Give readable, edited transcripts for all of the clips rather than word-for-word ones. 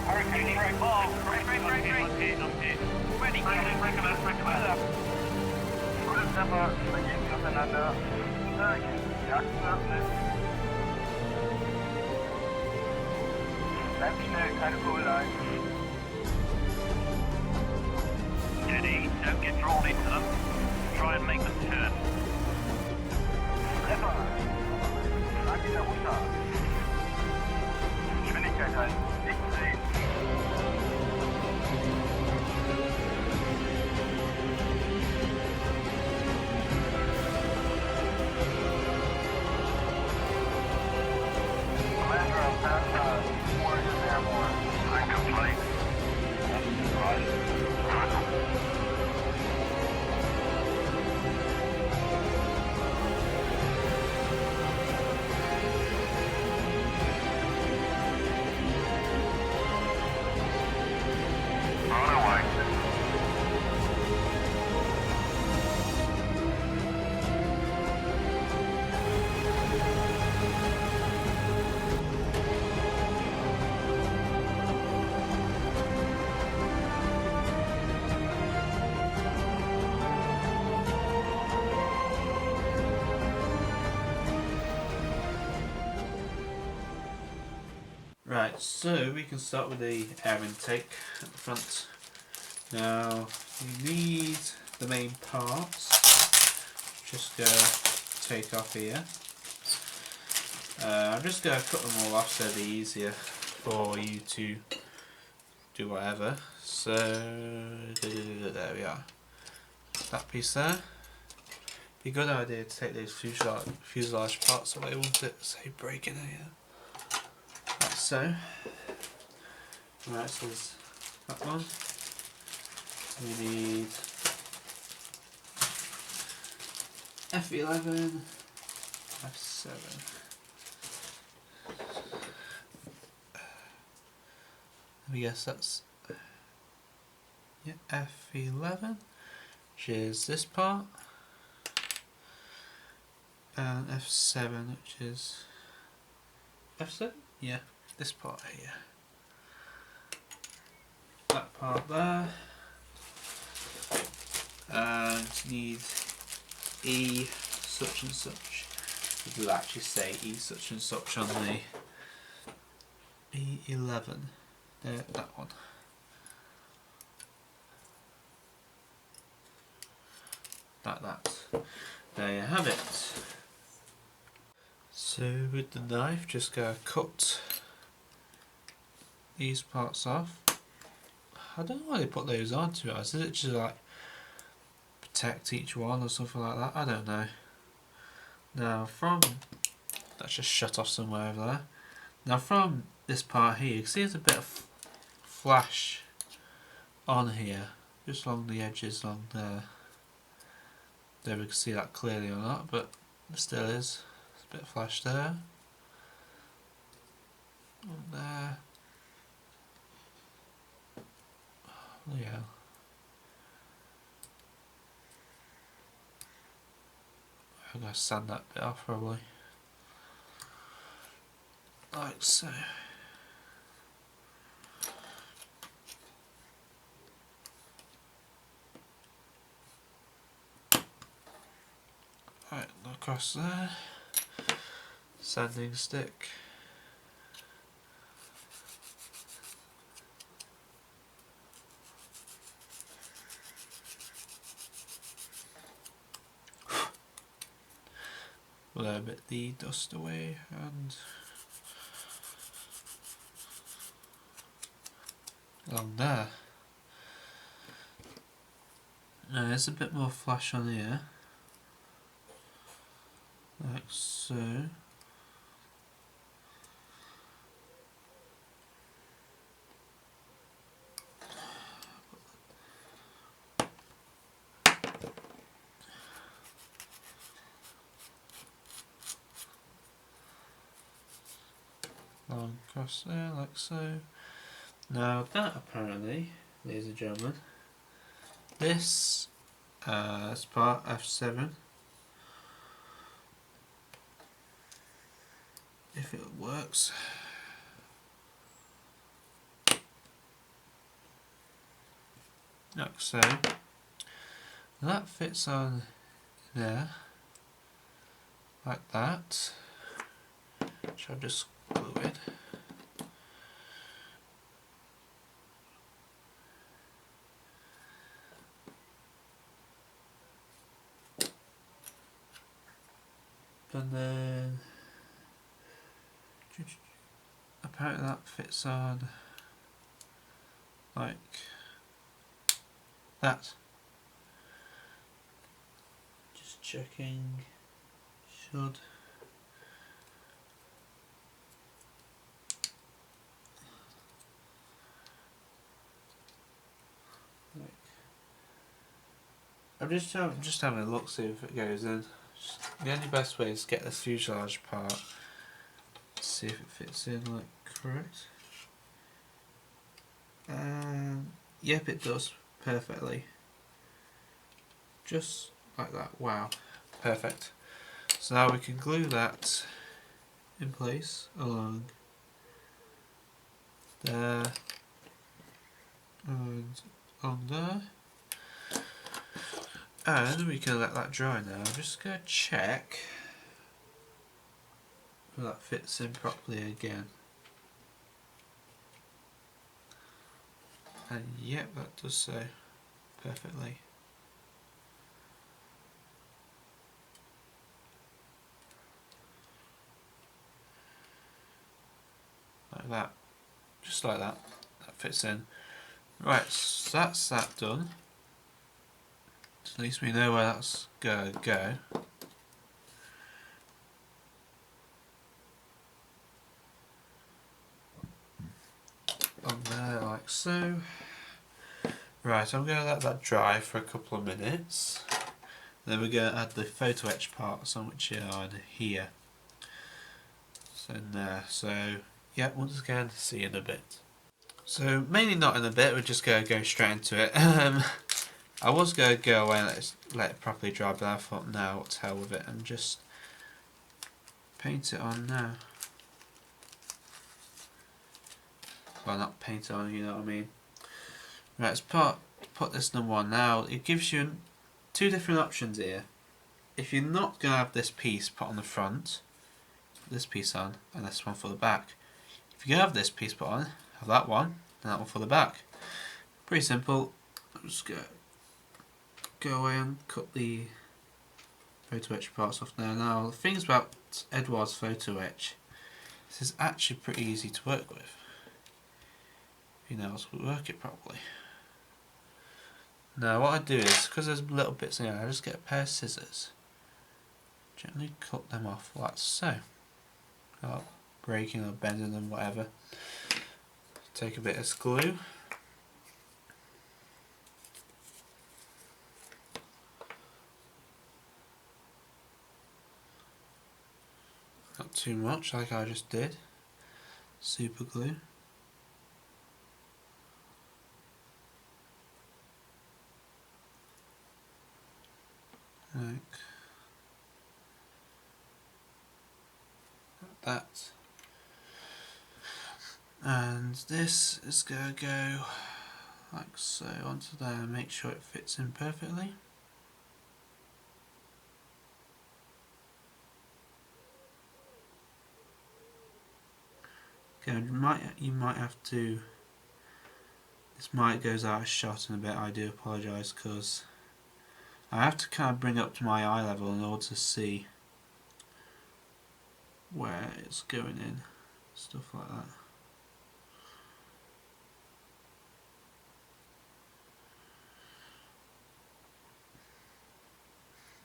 Hurricane strike ball. Right. Ready. Schultertreffer vergehen aufeinander. Die Achse öffnen. Bleibt schnell, keine Kurbelei. Steady, don't get drawn into them. Try and make them turn. Treffer. Schlag wieder runter. Geschwindigkeit halten. Nicht drehen. Commander of Pasta, Warriors Airborne. I complete. Right, so we can start with the air intake at the front. Now you need the main parts. Just go take off here. I'm just going to cut them all off so it'll be easier for you to do whatever. So there we are. That piece there. Be a good idea to take those fuselage parts away, won't it? So break in here. Like so. Right, so there's that one. We need F11, F7. I guess that's F11, which is this part, and F7, which is F7? Yeah, this part here. That part there. And need E such and such. It will actually say E such and such on the E11. There, that one. Like that. There you have it. So with the knife, just go cut these parts off. I don't know why they put those on, to be honest. Is it just like protect each one or something like that? I don't know. Now from, that's just shut off somewhere over there. Now from this part here, you can see there's a bit of flash on here, just along the edges along there. There we can see that clearly or not, but there still is. There's a bit of flash there. On there. Oh yeah. I'm going to sand that bit off probably. Like so. Right, across there. Sanding stick. Blow a bit the dust away and along there. Now there's a bit more flash on here, like so. Along across there, like so. Now that apparently, ladies and gentlemen, this is part F7. if it works. Like so. That fits on there, like that. Which I'll just glue in. And then apparently that fits on like that. Just checking. Should. I'm just having a look, see if it goes in. The only best way is to get this fuselage part, see if it fits in like correct. Yep, it does perfectly. Just like that. Wow, perfect. So now we can glue that in place along there and on there. And we can let that dry now. I'm just going to check if that fits in properly again. And yep, that does so perfectly. Like that. Just like that. That fits in. Right, so that's that done. So at least we know where that's going to go. On there like so. Right, I'm going to let that dry for a couple of minutes. Then we're going to add the photo etch parts on, which are in here. So in there. So yeah, once again, see you in a bit. So mainly not in a bit, we're just going to go straight into it. I was going to go away and let it properly dry, but I thought no, what to hell with it, and just paint it on now. Well, not paint it on, you know what I mean. Right, let's put this number on now. It gives you two different options here. If you're not going to have this piece put on the front, put this piece on, and this one for the back. If you're going to have this piece put on, have that one, and that one for the back. Pretty simple. I'm just going to go away and cut the photo etch parts off now. Now, the things about Eduard's photo etch, this is actually pretty easy to work with. If you know how to work it properly. Now what I do is, because there's little bits in here, I just get a pair of scissors, gently cut them off like so, without breaking or bending them, whatever. Take a bit of glue, not too much like I just did, super glue. Like that. And this is going to go like so onto there and make sure it fits in perfectly. Okay, you might have to, this might goes out of shot in a bit, I do apologise, because I have to kind of bring it up to my eye level in order to see where it's going in, stuff like that.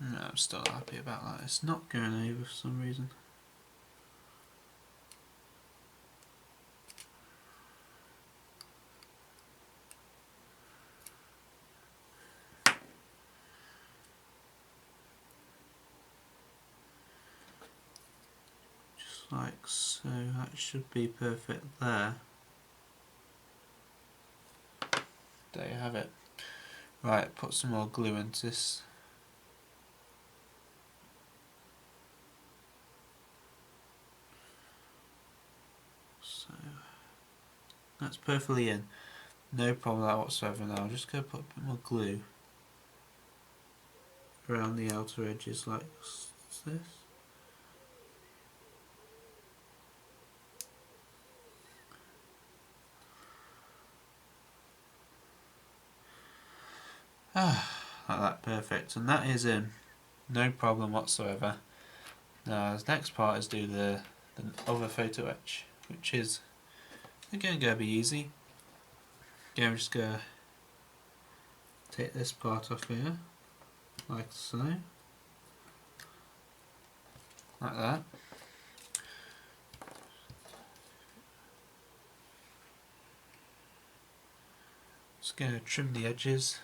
No, I'm still not happy about that. It's not going over for some reason. Just like so, that should be perfect there. There you have it. Right, put some more glue into this. That's perfectly in. No problem with that whatsoever. Now I'm just going to put a bit more glue around the outer edges like this. Like that, perfect. And that is in. No problem whatsoever. Now the next part is do the other photo etch, which is again going to be easy. Again, I'm just going to take this part off here, like so, like that. Just going to trim the edges,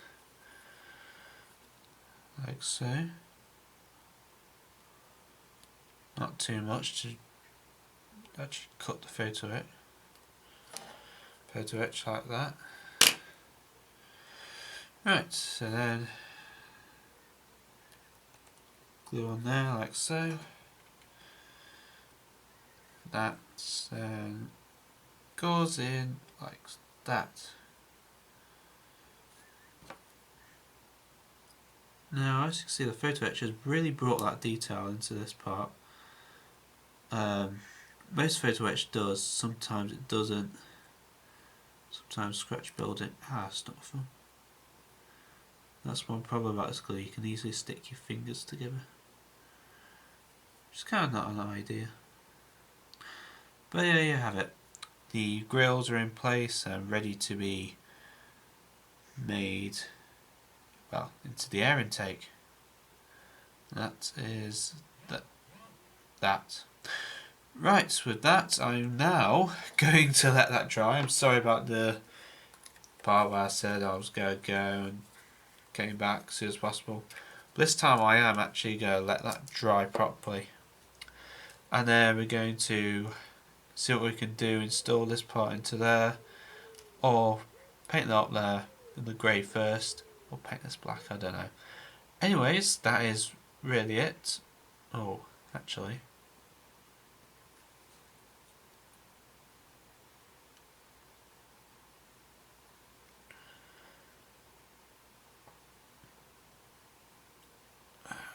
like so. Not too much to actually cut the photo etch like that. Right, so then glue on there like so. That then goes in like that. Now, as you can see, the photo etch has really brought that detail into this part. Most photo etch does, sometimes it doesn't. Sometimes scratch build it. It's not fun. That's one problem about this glue, you can easily stick your fingers together. Which is kind of not an idea. But yeah, you have it. The grills are in place and ready to be made, well, into the air intake. That is that. Right, with that I'm now going to let that dry. I'm sorry about the part where I said I was going to go and came back as soon as possible. But this time I am actually going to let that dry properly. And then we're going to see what we can do, install this part into there, or paint that up there in the grey first, or paint this black, I don't know. Anyways, that is really it. Oh, actually.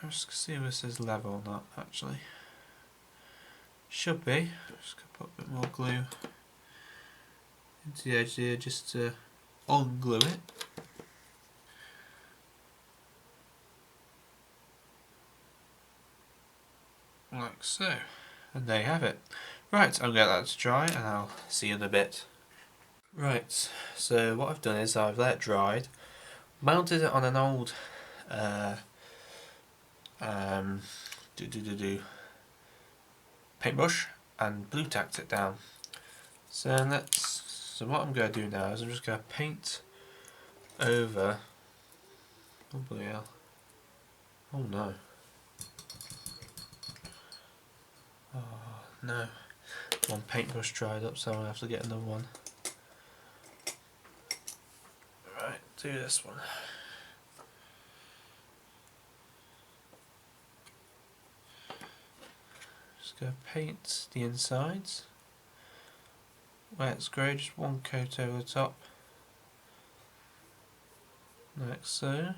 Let's see if this is level or not, actually. Should be. Just gonna put a bit more glue into the edge here just to unglue it. Like so. And there you have it. Right, I'll get that to dry and I'll see you in a bit. Right, so what I've done is I've let it dry, mounted it on an old paintbrush and blue tacked it down. So what I'm going to do now is I'm just going to paint over. Oh bloody hell! Oh no! Oh no! One paintbrush dried up, so I'm going to have to get another one. Right, do this one. Just going to paint the insides. Where it's grey, just one coat over the top. Like so.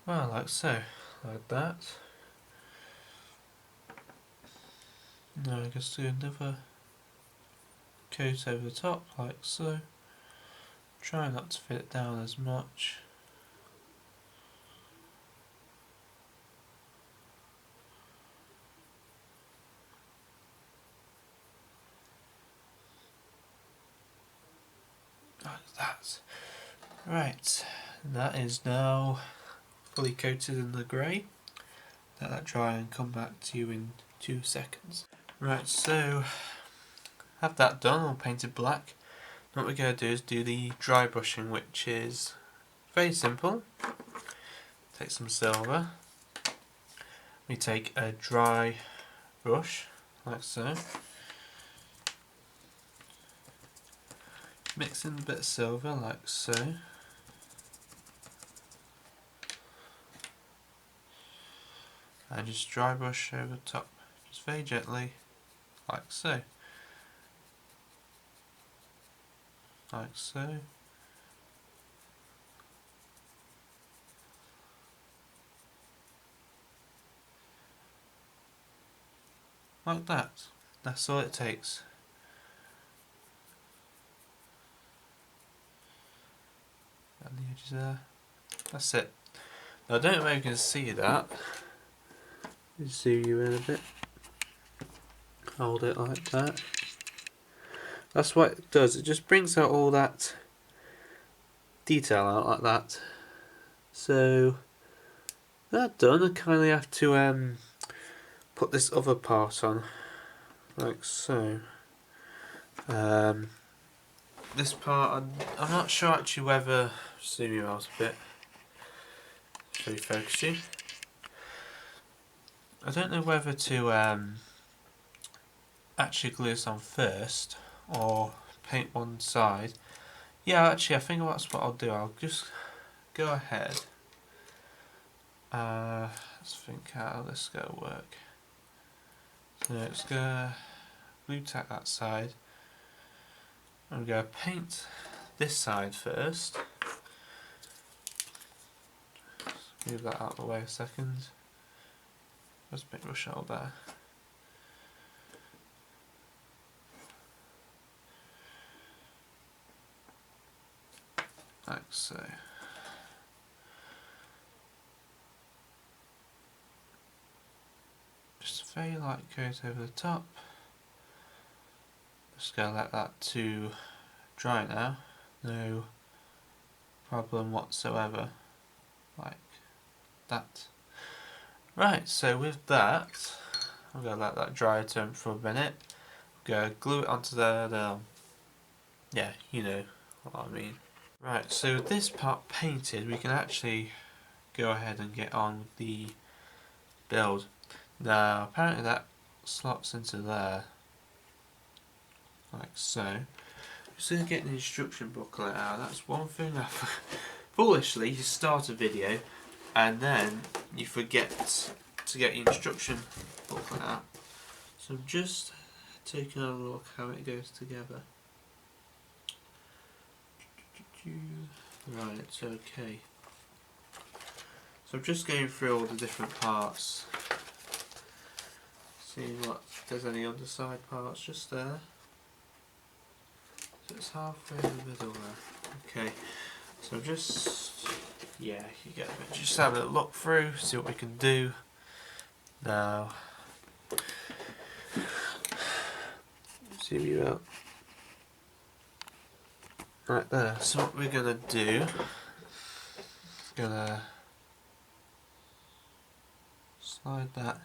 Well, like so. Like that. Now I just do another coat over the top, like so. Try not to fit it down as much. Like that. Right, that is now fully coated in the grey. Let that dry and come back to you in 2 seconds. Right, so have that done, all painted black. What we're going to do is do the dry brushing, which is very simple. Take some silver. We take a dry brush, like so. mix in a bit of silver like so. And just dry brush over the top, just very gently, like so. Like so. Like that. That's all it takes. And the edges there. That's it. Now I don't know if you can see that. Just zoom you in a bit. Hold it like that. That's what it does. It just brings out all that detail out like that. So that done, I kind of have to put this other part on, like so. This part, I'm not sure actually whether, zoom you out a bit, should we focus you? I don't know whether to actually glue this on first or paint one side. Yeah, actually I think that's what I'll do. I'll just go ahead. Let's think how this is going to work. So let's go glue tack that side. I'm going to paint this side first. Move that out of the way a second. There's a bit of rush out there. Like so. Just very light coat over the top. Just gonna let that to dry now. No problem whatsoever. Like that. Right, so with that, I'm gonna let that dry for a minute. I'm gonna glue it onto there now. Yeah, you know what I mean. Right, so with this part painted, we can actually go ahead and get on with the build. Now, apparently that slots into there, like so. Just going to get the instruction booklet out. That's one thing I foolishly, you start a video and then you forget to get the instruction booklet out. So I'm just taking a look how it goes together. Right, okay. So I'm just going through all the different parts. Seeing what, if there's any underside parts just there. So it's halfway in the middle there. Okay, so just, yeah, you get a bit. Just have a look through, see what we can do. Now, zoom you out. Right there, so what we're gonna do, gonna slide that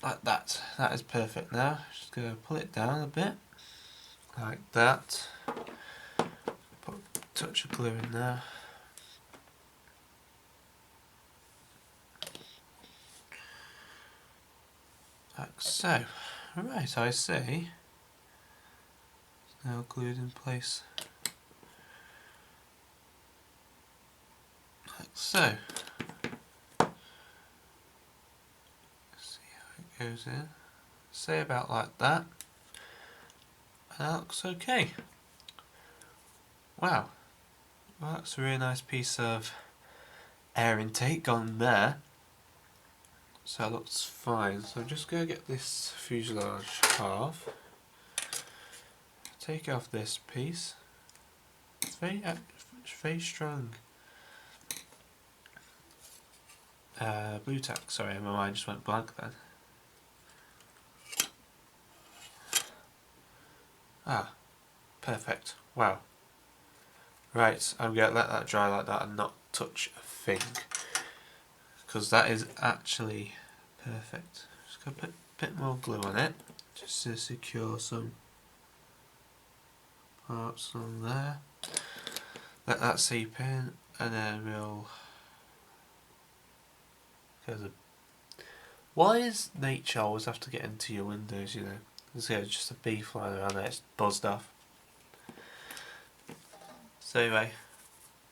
like that. That is perfect now. Just gonna pull it down a bit, like that. Put a touch of glue in there. Like so. Right, I see. It's now glued in place. Like so. See how it goes in. Say about like that. And that looks okay. Wow. Well, that's a really nice piece of air intake on there. So it looks fine. So I'm just going to get this fuselage half. Take off this piece. It's very strong. Blue tack, sorry, my mind just went blank then. Ah, perfect. Wow. Right, I'm going to let that dry like that and not touch a thing. Because that is actually perfect. Just going to put a bit more glue on it, just to secure some parts on there. Let that seep in, and then we'll, there's a Why does nature always have to get into your windows, you know? There's just a bee flying around there, it's buzzed off. So anyway,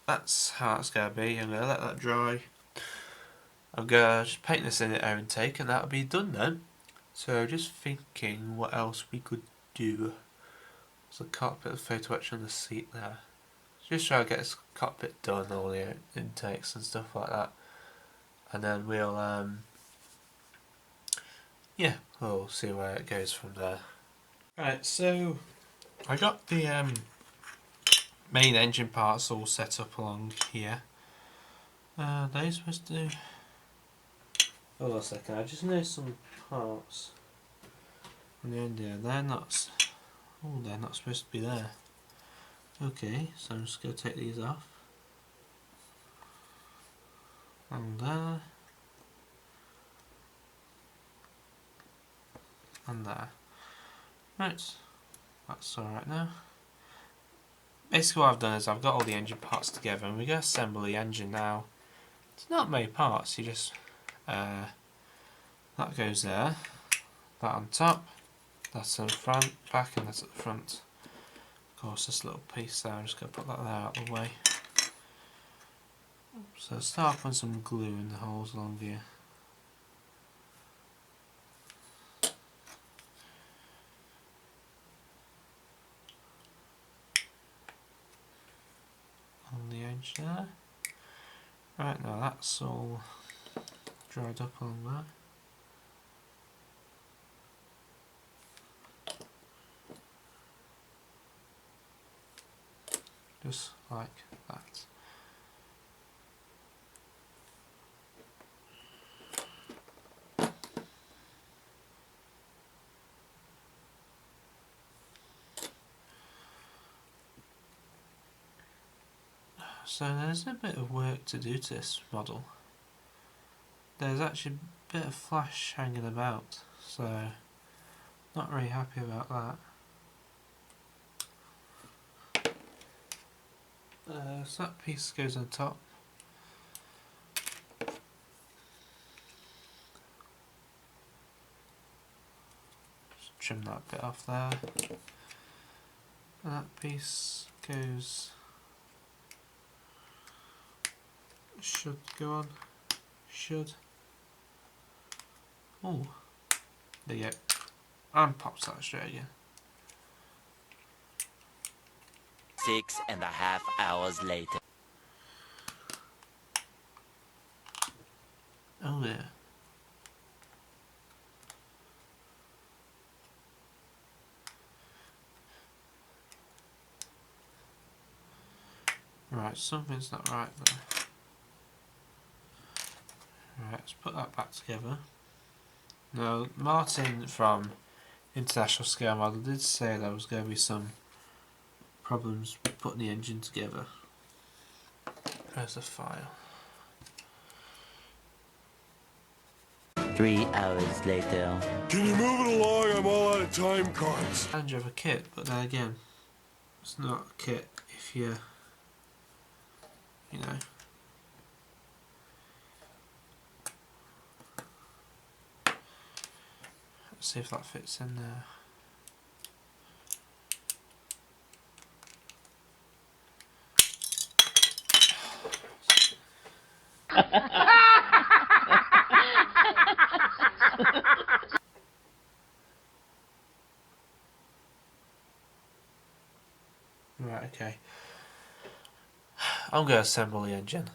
that's how it's going to be. I'm going to let that dry. I'm going to just paint this in at air intake and that'll be done then. So just thinking what else we could do. There's a cockpit of photo etch on the seat there. Just try to get this cockpit done, all the intakes and stuff like that. And then we'll yeah, we'll see where it goes from there. Right, so I got the main engine parts all set up along here. They're supposed to... Hold on a second, I just noticed some parts on the end here. They're not... Oh, they're not supposed to be there. Okay, so I'm just going to take these off. And there. And there. Right, that's alright now. Basically what I've done is I've got all the engine parts together and we're going to assemble the engine now. It's not many parts, you just... that goes there, that on top, that's in the front, back and that's at the front. Of course this little piece there, I'm just going to put that there out of the way. So start putting some glue in the holes along here. On the edge there. Right, now that's all dried up along there. Just like that. So there's a bit of work to do to this model. There's actually a bit of flash hanging about, so not really happy about that. So that piece goes on top. Just trim that bit off there. And that piece goes... should go on. Should. Oh, there you go. And pops that straight again. 6.5 hours later. Oh yeah. Right, something's not right there. Right, let's put that back together. Now, Martin from International Scale Model did say there was going to be some problems with putting the engine together. There's a file. 3 hours later. Can you move it along? I'm all out of time cards. And you have a kit, but then again, it's not a kit if you know. Let's see if that fits in there. Right, okay. I'm going to assemble the engine.